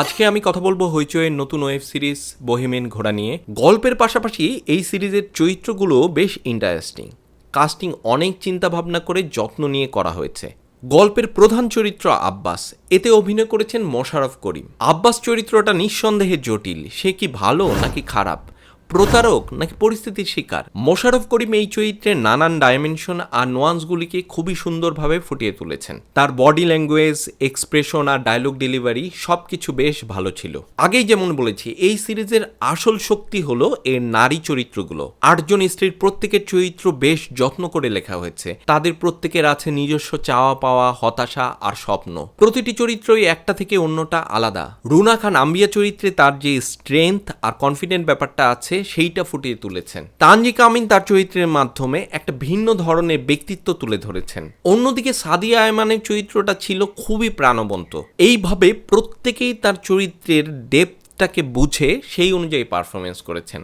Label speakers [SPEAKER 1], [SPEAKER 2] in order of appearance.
[SPEAKER 1] আজকে আমি কথা বলবো হইচইয়ের নতুন ওয়েব সিরিজ বহেমিয়ান ঘোড়া নিয়ে। গল্পের পাশাপাশি এই সিরিজের চরিত্রগুলো বেশ ইন্টারেস্টিং। কাস্টিং অনেক চিন্তা ভাবনা করে যত্ন নিয়ে করা হয়েছে। গল্পের প্রধান চরিত্র আব্বাস, এতে অভিনয় করেছেন মোশাররফ করিম। আব্বাস চরিত্রটা নিঃসন্দেহে জটিল। সে কি ভালো নাকি খারাপ, প্রতারক নাকি পরিস্থিতির শিকার? মোশাররফ করিম এই চরিত্রের নানান ডাইমেনশন আর নোয়ান্সগুলিকে খুবই সুন্দরভাবে ফুটিয়ে তুলেছেন। তার বডি ল্যাঙ্গুয়েজ, এক্সপ্রেশন আর ডায়লগ ডেলিভারি সবকিছু বেশ ভালো ছিল। আগেই যেমন বলেছি, এই সিরিজের আসল শক্তি হলো এর নারী চরিত্রগুলো। 8জন স্ত্রীর প্রত্যেকের চরিত্র বেশ যত্ন করে লেখা হয়েছে। তাদের প্রত্যেকের আছে নিজস্ব চাওয়া পাওয়া, হতাশা আর স্বপ্ন। প্রতিটি চরিত্রই একটা থেকে অন্যটা আলাদা। রুনা খান আম্বিয়া চরিত্রে তার যে স্ট্রেংথ আর কনফিডেন্ট ব্যাপারটা আছে সেইটা ফুটিয়ে তুলেছেন। তানজিকা আমিন তার চরিত্রের মাধ্যমে একটা ভিন্ন ধরনের ব্যক্তিত্ব তুলে ধরেছেন। অন্যদিকে সাদিয়া আয়মানের চরিত্রটা ছিল খুবই প্রাণবন্ত। এইভাবে প্রত্যেকেই তার চরিত্রের ডেপথটাকে বুঝে সেই অনুযায়ী পারফরমেন্স করেছেন।